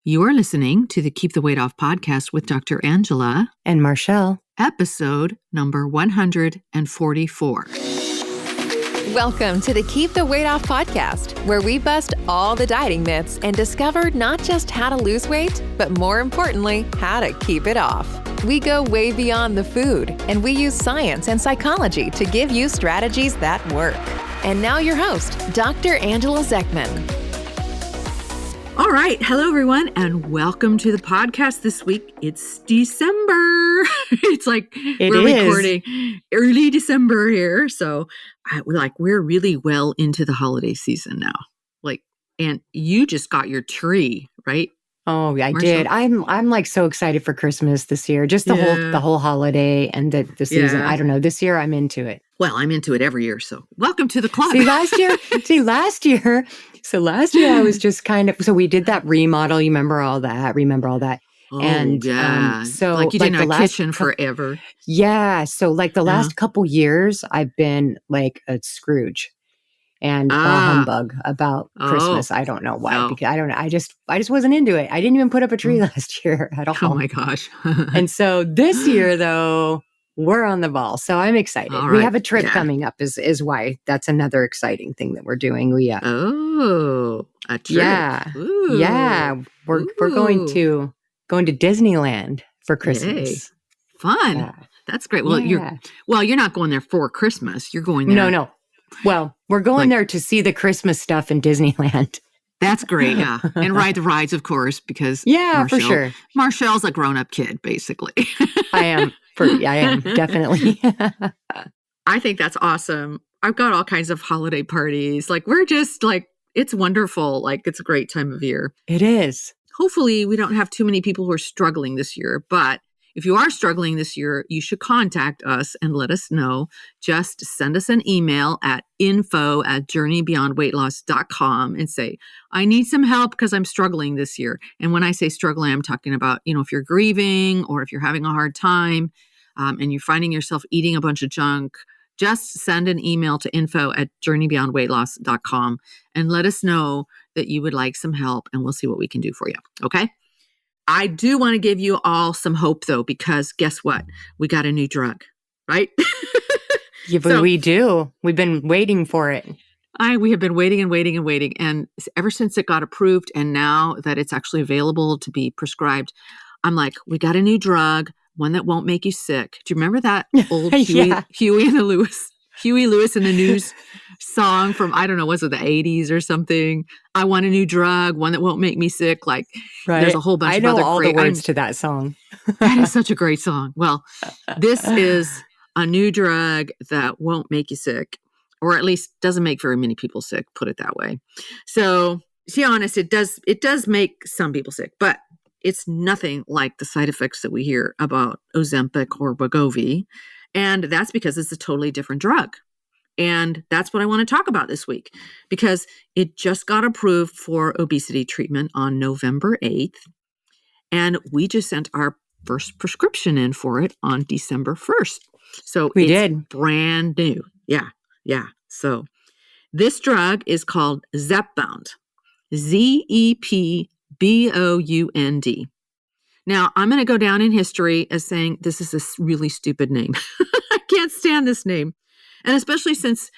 You are listening to the Keep the Weight Off podcast with Dr. Angela and Marchelle, episode number 144. Welcome to the Keep the Weight Off podcast, where we bust all the dieting myths and discover not just how to lose weight, but more importantly, how to keep it off. We go way beyond the food, and we use science and psychology to give you strategies that work. And now your host, Dr. Angela Zechmann. All right. Hello, everyone, and welcome to the podcast this week. It's December. It's like we're recording early December here. So we're really well into the holiday season now. And you just got your tree, right? Oh, I Marchelle? did. I'm like so excited for Christmas this year. Just the whole holiday and the season. Yeah. I don't know. This year I'm into it. Well, I'm into it every year. So welcome to the club. Last year I was just so we did that remodel. You remember all that? Oh, and yeah. so like you didn't have a last kitchen forever. Yeah. So like the last couple years, I've been like a Scrooge and a humbug about Christmas. I don't know why. Because I don't know. I just wasn't into it. I didn't even put up a tree last year at all. Oh my gosh. And so this year though, we're on the ball. So I'm excited. All We right. have a trip Yeah. coming up is why. That's another exciting thing that we're doing. Oh, a trip. Yeah. Ooh. Yeah. We're going to Disneyland for Christmas. Yay. Fun. Yeah. That's great. Well, Yeah. you're not going there for Christmas. You're going there. No. Well, we're going there to see the Christmas stuff in Disneyland. That's great. Yeah. And ride the rides, of course, because For sure. Marchelle's a grown-up kid, basically. I am definitely. I think that's awesome. I've got all kinds of holiday parties. We're just it's wonderful. It's a great time of year. It is. Hopefully we don't have too many people who are struggling this year, but if you are struggling this year, you should contact us and let us know. Just send us an email at info@journeybeyondweightloss.com and say, I need some help because I'm struggling this year. And when I say struggling, I'm talking about, if you're grieving or if you're having a hard time and you're finding yourself eating a bunch of junk, just send an email to info@journeybeyondweightloss.com and let us know that you would like some help, and we'll see what we can do for you. Okay? I do want to give you all some hope, though, because guess what? We got a new drug, right? Yeah, but we do. We've been waiting for it. We have been waiting and waiting and waiting. And ever since it got approved and now that it's actually available to be prescribed, I'm like, we got a new drug, one that won't make you sick. Do you remember that old Huey Lewis and the News song from, I don't know, was it the 80s or something? I want a new drug, one that won't make me sick. Right. There's a whole bunch of other great. I know all the words to that song. That is such a great song. Well, this is a new drug that won't make you sick, or at least doesn't make very many people sick, put it that way. So, to be honest, it does make some people sick, but it's nothing like the side effects that we hear about Ozempic or Wegovy. And that's because it's a totally different drug. And that's what I want to talk about this week, because it just got approved for obesity treatment on November 8th. And we just sent our first prescription in for it on December 1st. So it's brand new. Yeah. So this drug is called Zepbound, Zepbound. Now, I'm going to go down in history as saying this is a really stupid name. I can't stand this name. And especially since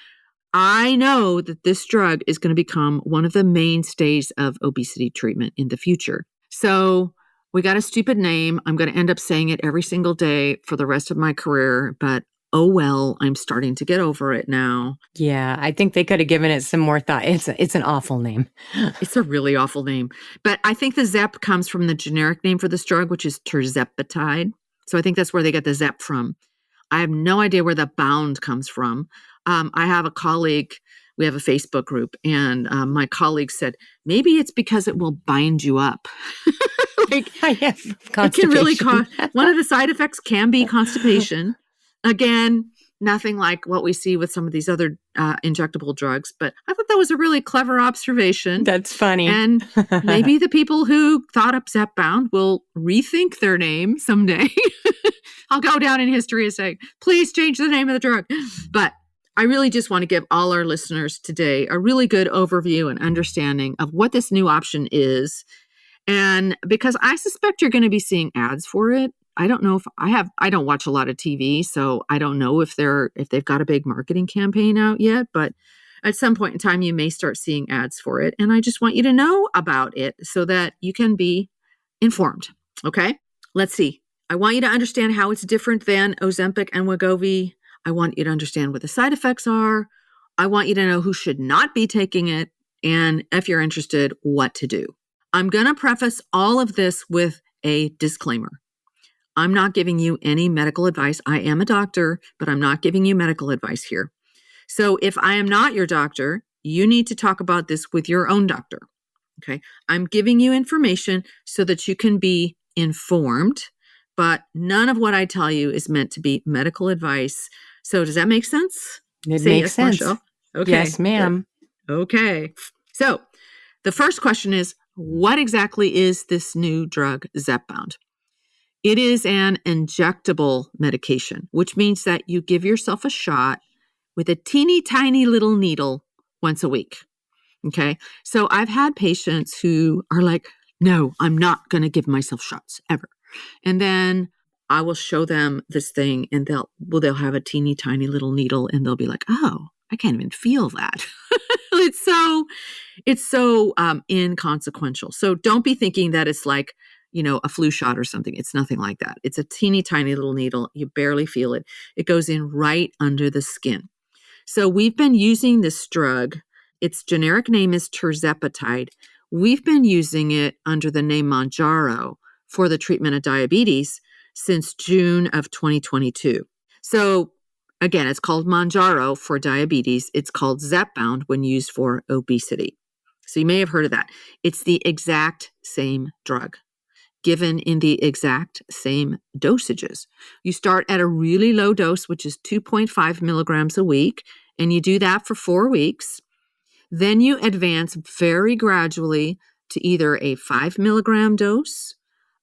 I know that this drug is going to become one of the mainstays of obesity treatment in the future. So we got a stupid name. I'm going to end up saying it every single day for the rest of my career, but oh well, I'm starting to get over it now. Yeah, I think they could have given it some more thought. It's an awful name. It's a really awful name. But I think the Zep comes from the generic name for this drug, which is tirzepatide. So I think that's where they get the Zep from. I have no idea where the bound comes from. I have a colleague, we have a Facebook group, and my colleague said, maybe it's because it will bind you up. I have constipation. It can really one of the side effects can be constipation. Again, nothing like what we see with some of these other injectable drugs, but I thought that was a really clever observation. That's funny. And maybe the people who thought up Zepbound will rethink their name someday. I'll go down in history and say, please change the name of the drug. But I really just want to give all our listeners today a really good overview and understanding of what this new option is And because I suspect you're going to be seeing ads for it. I don't know if I don't watch a lot of TV, so I don't know if they've got a big marketing campaign out yet, but at some point in time you may start seeing ads for it. And I just want you to know about it so that you can be informed. Okay? Let's see. I want you to understand how it's different than Ozempic and Wegovy. I want you to understand what the side effects are. I want you to know who should not be taking it. And if you're interested, what to do. I'm going to preface all of this with a disclaimer. I'm not giving you any medical advice. I am a doctor, but I'm not giving you medical advice here. So if I am not your doctor, you need to talk about this with your own doctor. Okay? I'm giving you information so that you can be informed, but none of what I tell you is meant to be medical advice. So does that make sense? It makes sense. Marchelle? Okay. Yes, ma'am. Okay. So the first question is, what exactly is this new drug, Zepbound? It is an injectable medication, which means that you give yourself a shot with a teeny tiny little needle once a week. Okay. So I've had patients who are like, no, I'm not going to give myself shots ever. And then I will show them this thing and they'll have a teeny tiny little needle and they'll be like, oh, I can't even feel that. It's so inconsequential. So don't be thinking that it's like, a flu shot or something. It's nothing like that. It's a teeny tiny little needle. You barely feel it. It goes in right under the skin. So we've been using this drug. Its generic name is tirzepatide. We've been using it under the name Mounjaro for the treatment of diabetes since June of 2022. So again, it's called Mounjaro for diabetes. It's called Zepbound when used for obesity. So you may have heard of that. It's the exact same drug, given in the exact same dosages. You start at a really low dose, which is 2.5 milligrams a week, and you do that for 4 weeks. Then you advance very gradually to either a 5 milligram dose,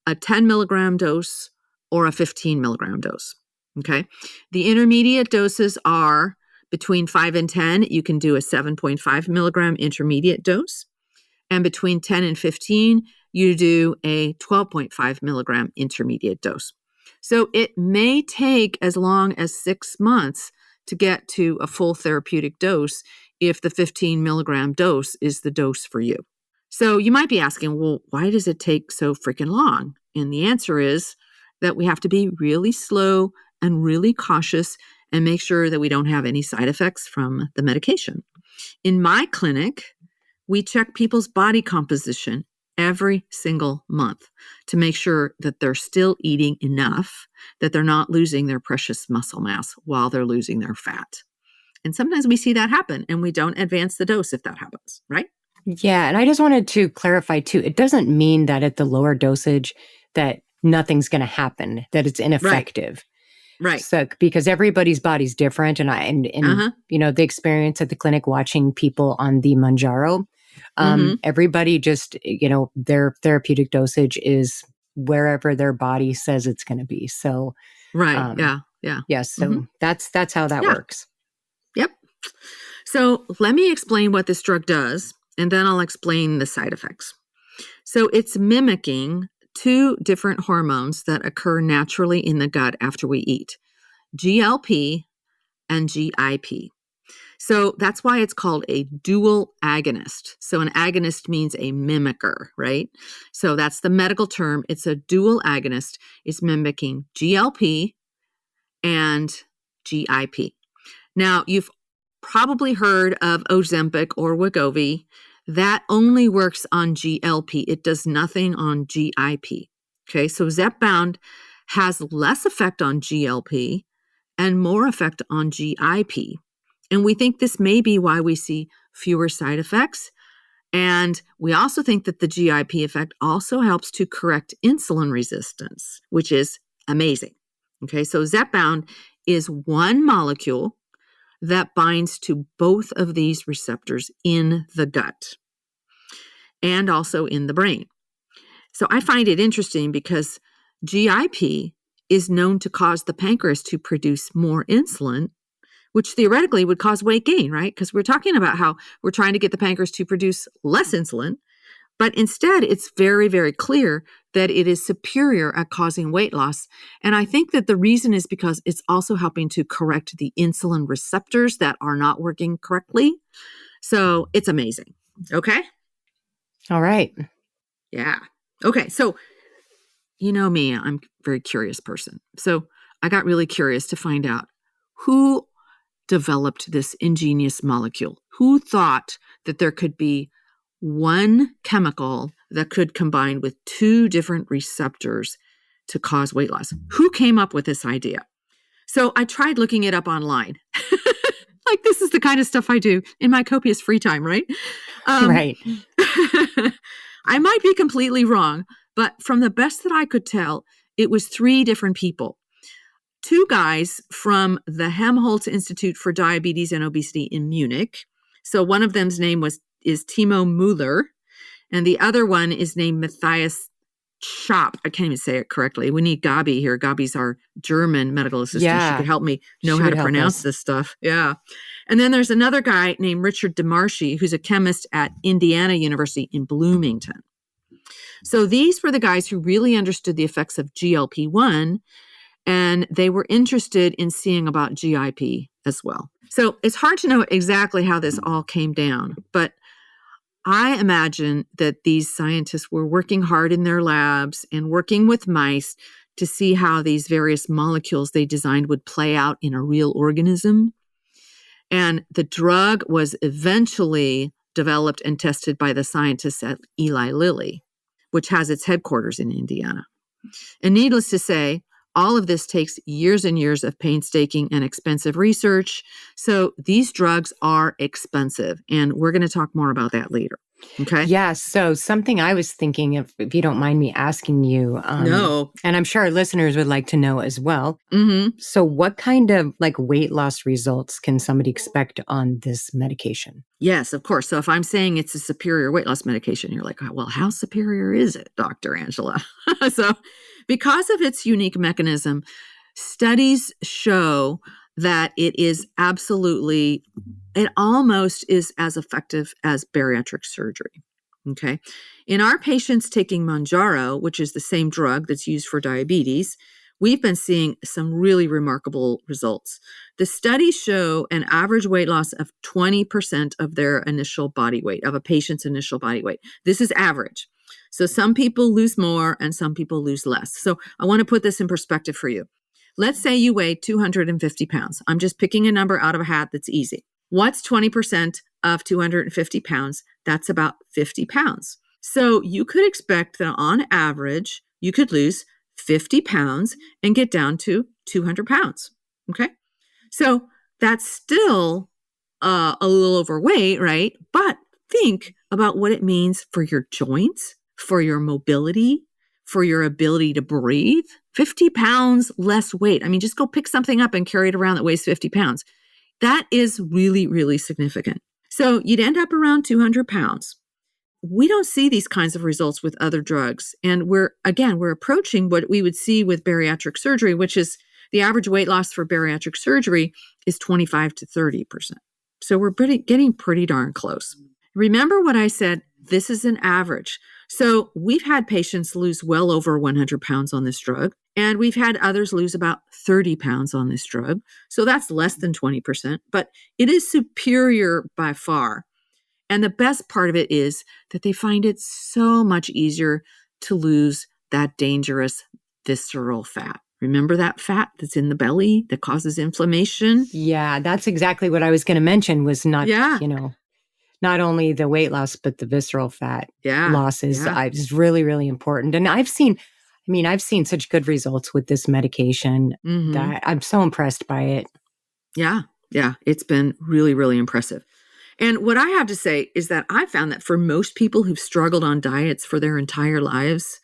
a 10 milligram dose, or a 15 milligram dose. Okay. The intermediate doses are between 5 and 10. You can do a 7.5 milligram intermediate dose. And between 10 and 15, you do a 12.5 milligram intermediate dose. So it may take as long as 6 months to get to a full therapeutic dose if the 15 milligram dose is the dose for you. So you might be asking, well, why does it take so freaking long? And the answer is that we have to be really slow and really cautious and make sure that we don't have any side effects from the medication. In my clinic, we check people's body composition every single month to make sure that they're still eating enough, that they're not losing their precious muscle mass while they're losing their fat. And sometimes we see that happen and we don't advance the dose if that happens, right? Yeah. And I just wanted to clarify too, it doesn't mean that at the lower dosage that nothing's going to happen, that it's ineffective. Right. So, because everybody's body's different. And the experience at the clinic watching people on the Mounjaro, everybody just, their therapeutic dosage is wherever their body says it's going to be. So, right. Yeah. So that's how that works. Yep. So let me explain what this drug does, and then I'll explain the side effects. So it's mimicking 2 different hormones that occur naturally in the gut after we eat, GLP and GIP. So that's why it's called a dual agonist. So an agonist means a mimicker, right? So that's the medical term. It's a dual agonist. It's mimicking GLP and GIP. Now, you've probably heard of Ozempic or Wegovy. That only works on GLP. It does nothing on GIP. Okay, so Zepbound has less effect on GLP and more effect on GIP. And we think this may be why we see fewer side effects. And we also think that the GIP effect also helps to correct insulin resistance, which is amazing. Okay, so Zepbound is one molecule that binds to both of these receptors in the gut and also in the brain. So I find it interesting because GIP is known to cause the pancreas to produce more insulin, which theoretically would cause weight gain, right? Because we're talking about how we're trying to get the pancreas to produce less insulin, But instead, it's very, very clear that it is superior at causing weight loss. And I think that the reason is because it's also helping to correct the insulin receptors that are not working correctly. So it's amazing. Okay? All right. Yeah. Okay. So, you know me, I'm a very curious person. So I got really curious to find out who developed this ingenious molecule. Who thought that there could be one chemical that could combine with two different receptors to cause weight loss? Who came up with this idea? So I tried looking it up online. Like, this is the kind of stuff I do in my copious free time, right? Right. I might be completely wrong, but from the best that I could tell, it was 3 different people. 2 guys from the Helmholtz Institute for Diabetes and Obesity in Munich. So one of them's name is Timo Müller, and the other one is named Matthias Schopp. I can't even say it correctly. We need Gabi here. Gabi's our German medical assistant. Yeah. She could help me know how to pronounce this stuff. Yeah. And then there's another guy named Richard DeMarchi, who's a chemist at Indiana University in Bloomington. So these were the guys who really understood the effects of GLP-1, and they were interested in seeing about GIP as well. So it's hard to know exactly how this all came down, but I imagine that these scientists were working hard in their labs and working with mice to see how these various molecules they designed would play out in a real organism. And the drug was eventually developed and tested by the scientists at Eli Lilly, which has its headquarters in Indiana. And needless to say, all of this takes years and years of painstaking and expensive research. So these drugs are expensive, and we're going to talk more about that later. Okay? Yeah. So something I was thinking, if you don't mind me asking you. No. And I'm sure our listeners would like to know as well. Mm-hmm. So what kind of weight loss results can somebody expect on this medication? Yes, of course. So if I'm saying it's a superior weight loss medication, you're like, well, how superior is it, Dr. Angela? So because of its unique mechanism, studies show that it is it almost is as effective as bariatric surgery. Okay. In our patients taking Mounjaro, which is the same drug that's used for diabetes, we've been seeing some really remarkable results. The studies show an average weight loss of 20% of their initial body weight, of a patient's initial body weight. This is average. So some people lose more and some people lose less. So I want to put this in perspective for you. Let's say you weigh 250 pounds. I'm just picking a number out of a hat that's easy. What's 20% of 250 pounds? That's about 50 pounds. So you could expect that on average, you could lose 50 pounds and get down to 200 pounds. Okay. So that's still a little overweight, right? But think about what it means for your joints, for your mobility, for your ability to breathe. 50 pounds less weight. I mean, just go pick something up and carry it around that weighs 50 pounds. That is really, really significant. So you'd end up around 200 pounds. We don't see these kinds of results with other drugs. And we're approaching what we would see with bariatric surgery, which is the average weight loss for bariatric surgery is 25 to 30%. So we're getting pretty darn close. Remember what I said, this is an average. So we've had patients lose well over 100 pounds on this drug, and we've had others lose about 30 pounds on this drug. So that's less than 20%, but it is superior by far. And the best part of it is that they find it so much easier to lose that dangerous visceral fat. Remember that fat that's in the belly that causes inflammation? Yeah, that's exactly what I was going to mention was not only the weight loss, but the visceral fat loss is really, really important. And I've seen such good results with this medication that I'm so impressed by it. Yeah. It's been really, really impressive. And what I have to say is that I found that for most people who've struggled on diets for their entire lives,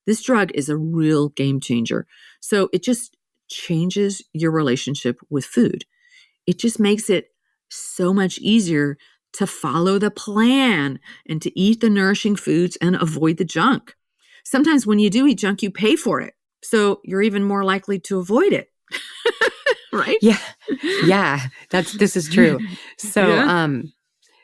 this drug is a real game changer. So it just changes your relationship with food. It just makes it so much easier to follow the plan and to eat the nourishing foods and avoid the junk. Sometimes when you do eat junk, you pay for it. So you're even more likely to avoid it. Right? Yeah. This is true. So,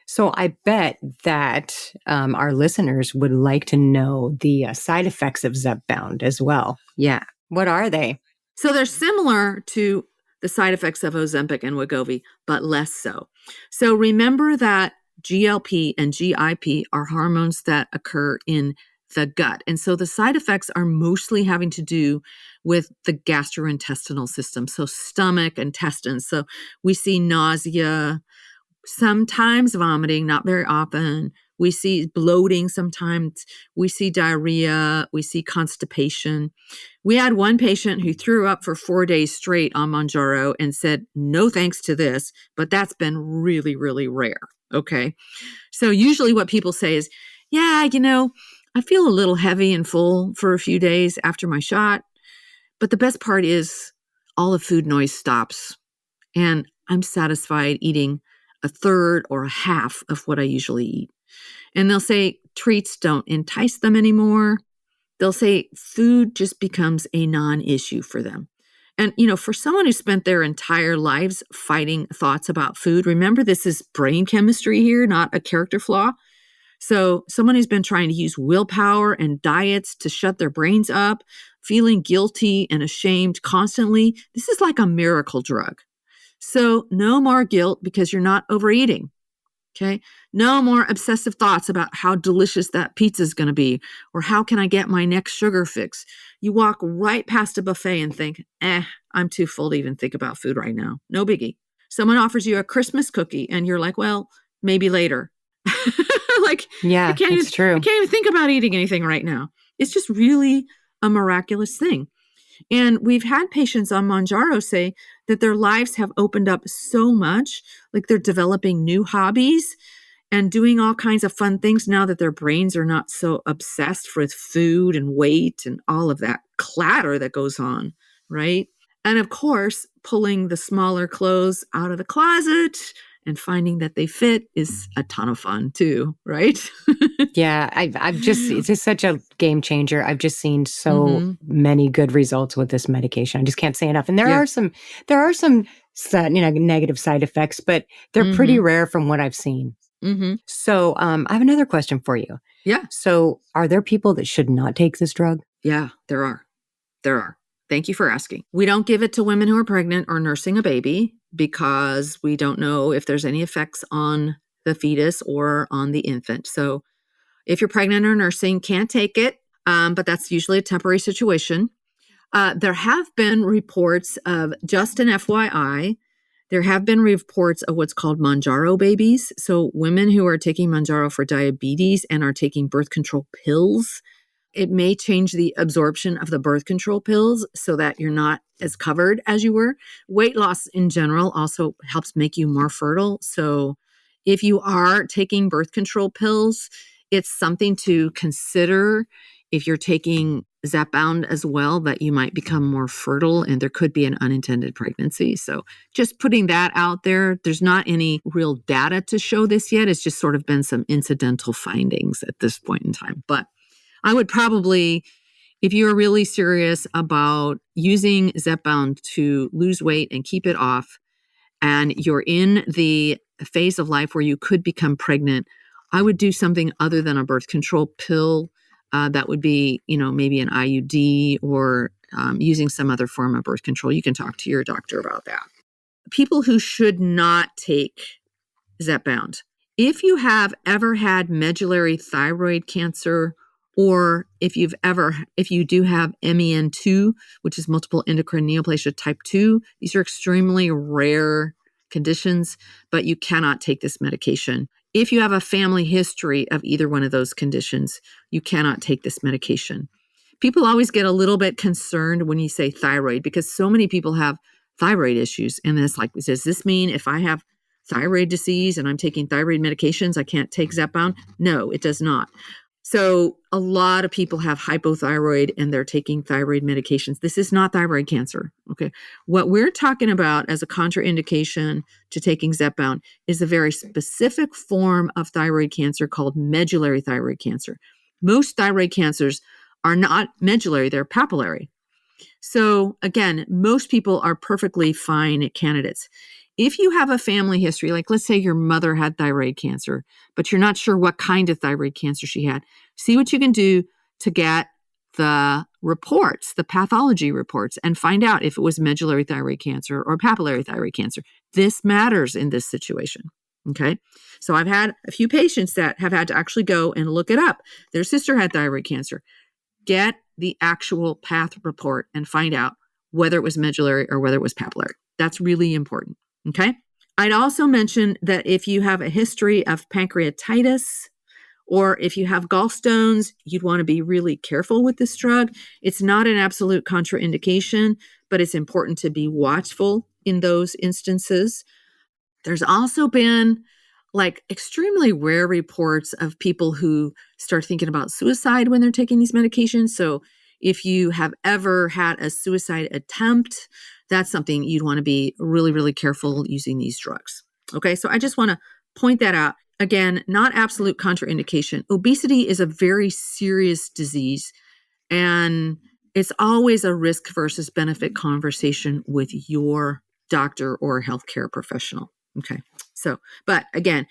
So I bet that our listeners would like to know the side effects of Zepbound as well. Yeah. What are they? So they're similar to the side effects of Ozempic and Wegovy, but less so. So remember that GLP and GIP are hormones that occur in the gut. And so the side effects are mostly having to do with the gastrointestinal system, so stomach, intestines. So we see nausea, sometimes vomiting, not very often. We see bloating sometimes. We see diarrhea. We see constipation. We had one patient who threw up for 4 days straight on Mounjaro and said, no thanks to this, but that's been really, really rare. Okay. So usually what people say is, yeah, I feel a little heavy and full for a few days after my shot. But the best part is all the food noise stops and I'm satisfied eating a third or a half of what I usually eat. And they'll say treats don't entice them anymore. They'll say food just becomes a non-issue for them. And, for someone who spent their entire lives fighting thoughts about food, remember this is brain chemistry here, not a character flaw. So someone who's been trying to use willpower and diets to shut their brains up, feeling guilty and ashamed constantly, this is like a miracle drug. So no more guilt because you're not overeating. Okay. No more obsessive thoughts about how delicious that pizza is going to be or how can I get my next sugar fix. You walk right past a buffet and think, I'm too full to even think about food right now. No biggie. Someone offers you a Christmas cookie and you're like, well, maybe later. Yeah, it's true. I can't even think about eating anything right now. It's just really a miraculous thing. And we've had patients on Mounjaro say that their lives have opened up so much, like they're developing new hobbies and doing all kinds of fun things now that their brains are not so obsessed with food and weight and all of that clatter that goes on, right? And of course, pulling the smaller clothes out of the closet and finding that they fit is a ton of fun too, right? Yeah, it's just such a game changer. I've just seen so many good results with this medication. I just can't say enough. And there are some negative side effects, but they're pretty rare from what I've seen. So I have another question for you. Yeah. So are there people that should not take this drug? Yeah, there are. Thank you for asking. We don't give it to women who are pregnant or nursing a baby because we don't know if there's any effects on the fetus or on the infant. So if you're pregnant or nursing, can't take it, but that's usually a temporary situation. There have been reports of, just an FYI, there have been reports of what's called Mounjaro babies. So women who are taking Mounjaro for diabetes and are taking birth control pills, it may change the absorption of the birth control pills so that you're not as covered as you were. Weight loss in general also helps make you more fertile. So if you are taking birth control pills, it's something to consider if you're taking Zepbound as well, that you might become more fertile and there could be an unintended pregnancy. So just putting that out there, there's not any real data to show this yet. It's just sort of been some incidental findings at this point in time. But I would probably, if you're really serious about using Zepbound to lose weight and keep it off, and you're in the phase of life where you could become pregnant, I would do something other than a birth control pill. That would be, maybe an IUD or using some other form of birth control. You can talk to your doctor about that. People who should not take Zepbound. If you have ever had medullary thyroid cancer, or if you do have MEN2, which is multiple endocrine neoplasia type 2, these are extremely rare conditions, but you cannot take this medication. If you have a family history of either one of those conditions, you cannot take this medication. People always get a little bit concerned when you say thyroid because so many people have thyroid issues. And it's like, does this mean if I have thyroid disease and I'm taking thyroid medications, I can't take Zepbound? No, it does not. So a lot of people have hypothyroid and they're taking thyroid medications. This is not thyroid cancer. Okay. What we're talking about as a contraindication to taking Zepbound is a very specific form of thyroid cancer called medullary thyroid cancer. Most thyroid cancers are not medullary, they're papillary. So again, most people are perfectly fine candidates. if you have a family history, like let's say your mother had thyroid cancer, but you're not sure what kind of thyroid cancer she had, see what you can do to get the reports, the pathology reports, and find out if it was medullary thyroid cancer or papillary thyroid cancer. This matters in this situation. Okay. So I've had a few patients that have had to actually go and look it up. Their sister had thyroid cancer. Get the actual path report and find out whether it was medullary or whether it was papillary. That's really important. Okay. I'd also mention that if you have a history of pancreatitis, or if you have gallstones, you'd want to be really careful with this drug. It's not an absolute contraindication, but it's important to be watchful in those instances. There's also been like extremely rare reports of people who start thinking about suicide when they're taking these medications. So if you have ever had a suicide attempt, that's something you'd want to be really, really careful using these drugs. Okay, so I just want to point that out. Again, not absolute contraindication. Obesity is a very serious disease, and it's always a risk versus benefit conversation with your doctor or healthcare professional. Okay. So, but again,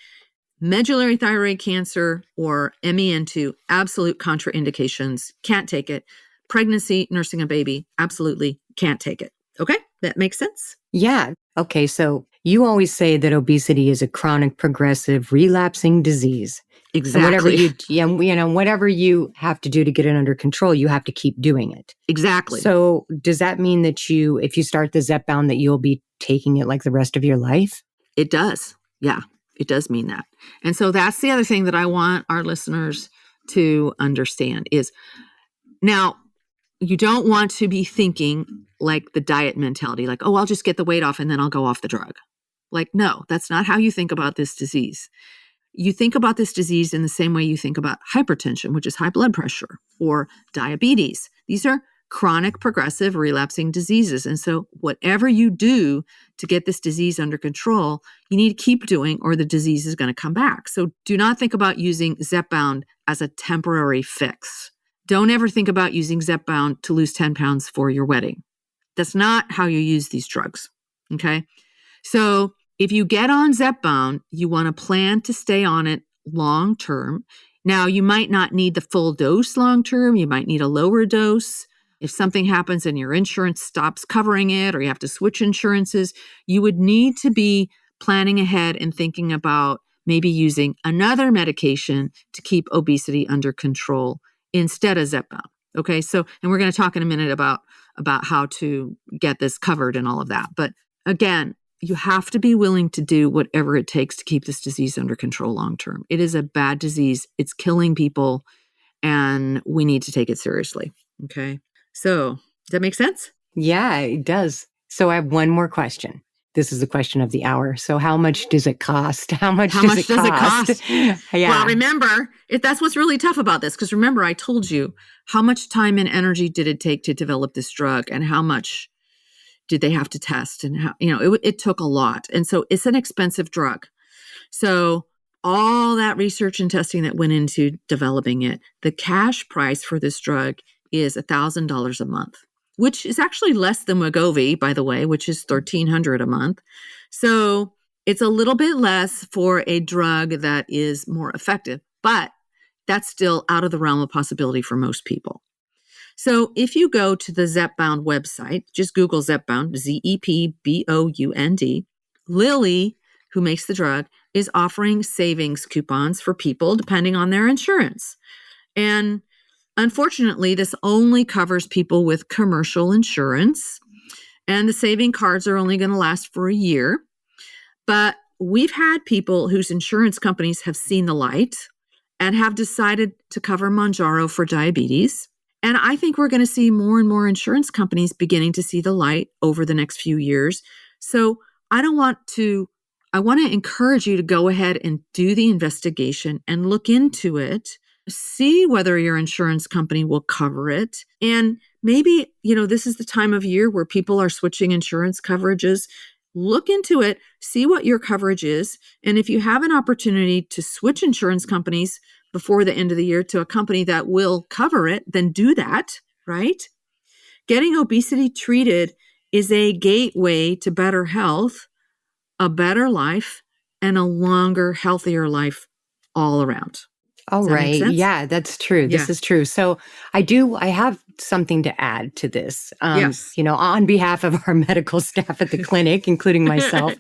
medullary thyroid cancer or MEN2, absolute contraindications, can't take it. Pregnancy, nursing a baby, absolutely can't take it. Okay. That makes sense? Yeah. Okay. So you always say that obesity is a chronic, progressive, relapsing disease. Exactly. And whatever you have to do to get it under control, you have to keep doing it. Exactly. So does that mean that if you start the Zepbound, that you'll be taking it like the rest of your life? It does. Yeah, it does mean that. And so that's the other thing that I want our listeners to understand is now you don't want to be thinking like the diet mentality, like, oh, I'll just get the weight off and then I'll go off the drug. Like, no, that's not how you think about this disease. You think about this disease in the same way you think about hypertension, which is high blood pressure, or diabetes. These are chronic, progressive, relapsing diseases. And so whatever you do to get this disease under control, you need to keep doing or the disease is going to come back. So do not think about using Zepbound as a temporary fix. Don't ever think about using Zepbound to lose 10 pounds for your wedding. That's not how you use these drugs. Okay. So if you get on Zepbound, you want to plan to stay on it long term. Now, you might not need the full dose long term. You might need a lower dose. If something happens and your insurance stops covering it or you have to switch insurances, you would need to be planning ahead and thinking about maybe using another medication to keep obesity under control instead of Zepbound. Okay, so, and we're going to talk in a minute about how to get this covered and all of that. But again, you have to be willing to do whatever it takes to keep this disease under control long term. It is a bad disease. It's killing people, and we need to take it seriously. Okay. So, does that make sense? Yeah, it does. So I have one more question. This is the question of the hour. So how much does it cost? How much does it cost? Yeah. Well, remember, that's what's really tough about this. Because remember, I told you how much time and energy did it take to develop this drug, and how much did they have to test, and how, it took a lot. And so it's an expensive drug. So all that research and testing that went into developing it, the cash price for this drug is $1,000 a month, which is actually less than Wegovy, by the way, which is $1,300 a month. So it's a little bit less for a drug that is more effective, but that's still out of the realm of possibility for most people. So if you go to the Zepbound website, just Google Zepbound, Zepbound, Lilly, who makes the drug, is offering savings coupons for people depending on their insurance. And unfortunately, this only covers people with commercial insurance, and the saving cards are only going to last for a year. But we've had people whose insurance companies have seen the light and have decided to cover Mounjaro for diabetes. And I think we're going to see more and more insurance companies beginning to see the light over the next few years. So I want to encourage you to go ahead and do the investigation and look into it. See whether your insurance company will cover it. And maybe, this is the time of year where people are switching insurance coverages. Look into it, see what your coverage is. And if you have an opportunity to switch insurance companies before the end of the year to a company that will cover it, then do that, right? Getting obesity treated is a gateway to better health, a better life and a longer, healthier life all around. All right. Yeah, that's true. Yeah. This is true. So I have something to add to this, Yes. on behalf of our medical staff at the clinic, including myself.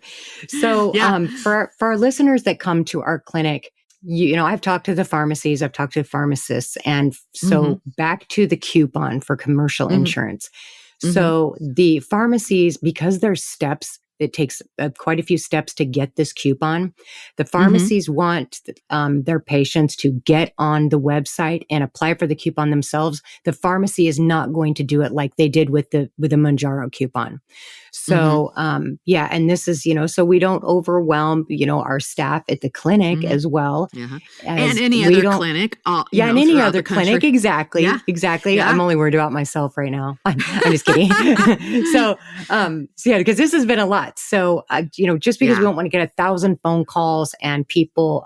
So for our listeners that come to our clinic, I've talked to the pharmacies, I've talked to pharmacists, and so back to the coupon for commercial insurance. So the pharmacies, because there's steps, it takes quite a few steps to get this coupon. The pharmacies want their patients to get on the website and apply for the coupon themselves. The pharmacy is not going to do it like they did with the Mounjaro coupon. So, and this is, so we don't overwhelm, our staff at the clinic as well. And any other clinic. And any other clinic. Exactly. Yeah. Exactly. Yeah. I'm only worried about myself right now. I'm just kidding. Because this has been a lot. So, just because we don't want to get 1,000 phone calls and people,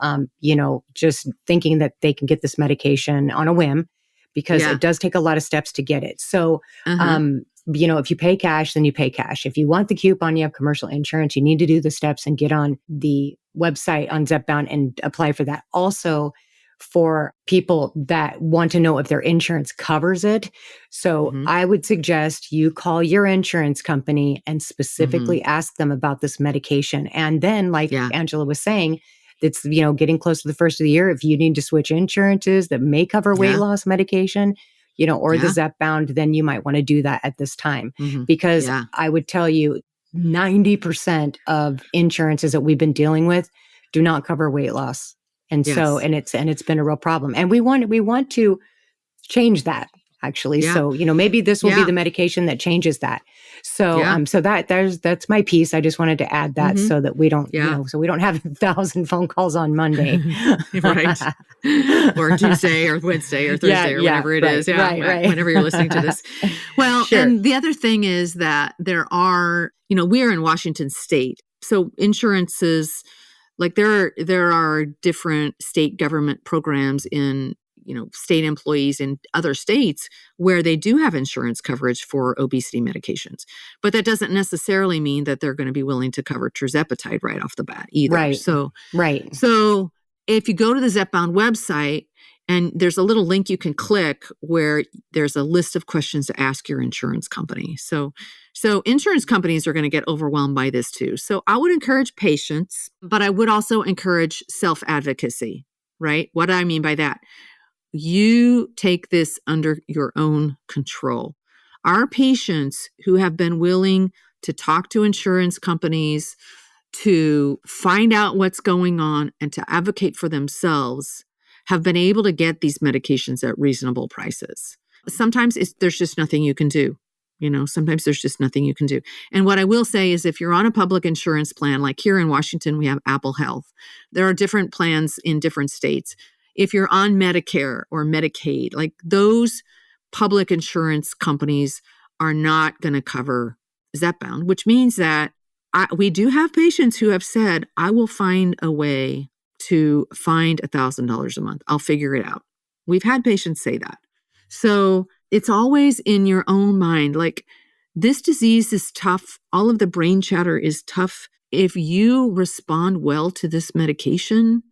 just thinking that they can get this medication on a whim, because it does take a lot of steps to get it. So, if you pay cash, then you pay cash. If you want the coupon, you have commercial insurance, you need to do the steps and get on the website on Zepbound and apply for that. Also, for people that want to know if their insurance covers it. So I would suggest you call your insurance company and specifically ask them about this medication. And then, like Angela was saying, it's, getting close to the first of the year. If you need to switch insurances that may cover weight loss medication, or the Zepbound, then you might want to do that at this time. Because I would tell you 90% of insurances that we've been dealing with do not cover weight loss. And so, and it's been a real problem. And we want to change that, actually. So, maybe this will be the medication that changes that. So, that's my piece. I just wanted to add that so that we don't, so we don't have 1,000 phone calls on Monday. Right. Or Tuesday or Wednesday or Thursday or whatever it is. Whenever you're listening to this. Well, and the other thing is that there are, we are in Washington State. So insurances, like there are different state government programs in, state employees in other states where they do have insurance coverage for obesity medications. But that doesn't necessarily mean that they're going to be willing to cover tirzepatide right off the bat either. Right. So if you go to the Zepbound website, and there's a little link you can click where there's a list of questions to ask your insurance company. So insurance companies are going to get overwhelmed by this too. So I would encourage patience, but I would also encourage self-advocacy, right? What do I mean by that? You take this under your own control. Our patients who have been willing to talk to insurance companies, to find out what's going on and to advocate for themselves have been able to get these medications at reasonable prices. Sometimes there's just nothing you can do. Sometimes there's just nothing you can do. And what I will say is if you're on a public insurance plan, like here in Washington, we have Apple Health. There are different plans in different states. If you're on Medicare or Medicaid, like those public insurance companies are not going to cover Zepbound, which means that we do have patients who have said, I will find a way to find $1,000 a month. I'll figure it out. We've had patients say that. So it's always in your own mind. Like this disease is tough. All of the brain chatter is tough. If you respond well to this medication,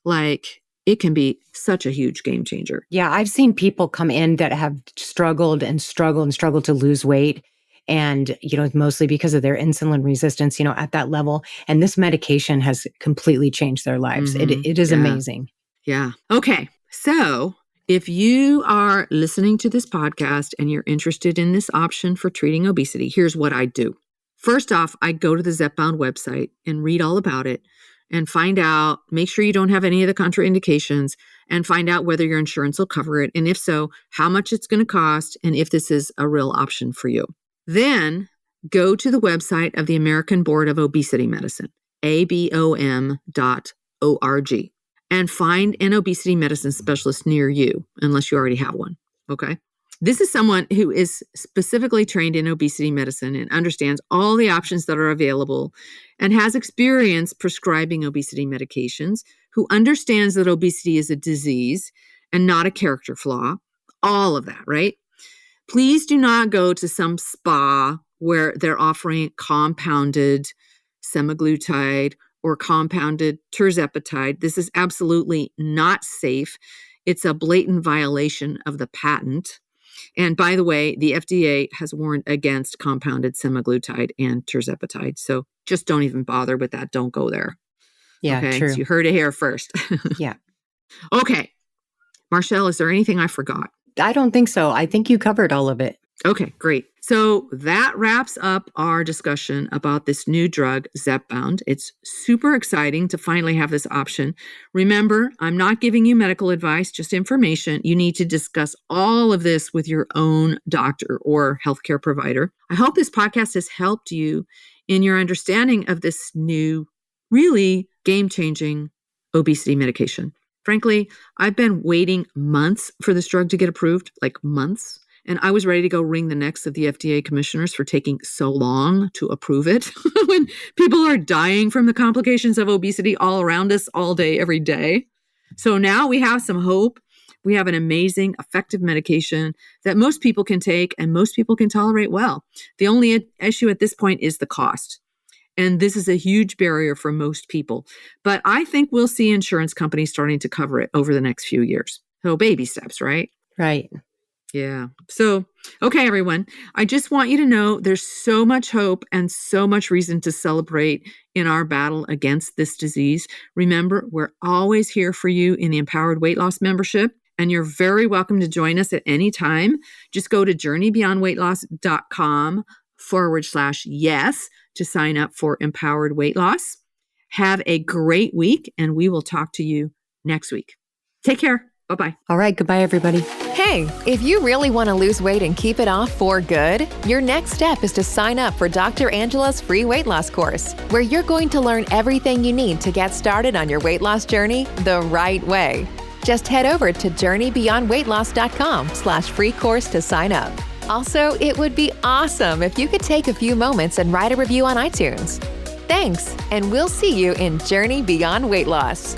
like it can be such a huge game changer. Yeah, I've seen people come in that have struggled to lose weight. And, mostly because of their insulin resistance, at that level. And this medication has completely changed their lives. It is amazing. Yeah. Okay. So if you are listening to this podcast and you're interested in this option for treating obesity, here's what I do. First off, I go to the Zepbound website and read all about it and find out, make sure you don't have any of the contraindications and find out whether your insurance will cover it. And if so, how much it's going to cost and if this is a real option for you. Then go to the website of the American Board of Obesity Medicine, abom.org, and find an obesity medicine specialist near you, unless you already have one, okay? This is someone who is specifically trained in obesity medicine and understands all the options that are available and has experience prescribing obesity medications, who understands that obesity is a disease and not a character flaw, all of that, right? Please do not go to some spa where they're offering compounded semaglutide or compounded tirzepatide. This is absolutely not safe. It's a blatant violation of the patent. And by the way, the FDA has warned against compounded semaglutide and tirzepatide. So just don't even bother with that. Don't go there. Yeah, okay? true. So you heard it here first. Yeah. Okay. Marchelle, is there anything I forgot? I don't think so. I think you covered all of it. Okay, great. So that wraps up our discussion about this new drug, Zepbound. It's super exciting to finally have this option. Remember, I'm not giving you medical advice, just information. You need to discuss all of this with your own doctor or healthcare provider. I hope this podcast has helped you in your understanding of this new, really game-changing obesity medication. Frankly, I've been waiting months for this drug to get approved, like months. And I was ready to go wring the necks of the FDA commissioners for taking so long to approve it when people are dying from the complications of obesity all around us all day, every day. So now we have some hope. We have an amazing, effective medication that most people can take and most people can tolerate well. The only issue at this point is the cost. And this is a huge barrier for most people. But I think we'll see insurance companies starting to cover it over the next few years. So baby steps, right? Right. Yeah. So, okay, everyone, I just want you to know there's so much hope and so much reason to celebrate in our battle against this disease. Remember, we're always here for you in the Empowered Weight Loss membership, and you're very welcome to join us at any time. Just go to JourneyBeyondWeightLoss.com/yes to sign up for Empowered Weight Loss. Have a great week, and we will talk to you next week. Take care. Bye-bye. All right. Goodbye, everybody. Hey, if you really want to lose weight and keep it off for good, your next step is to sign up for Dr. Angela's free weight loss course, where you're going to learn everything you need to get started on your weight loss journey the right way. Just head over to JourneyBeyondWeightLoss.com/free course to sign up. Also, it would be awesome if you could take a few moments and write a review on iTunes. Thanks, and we'll see you in Journey Beyond Weight Loss.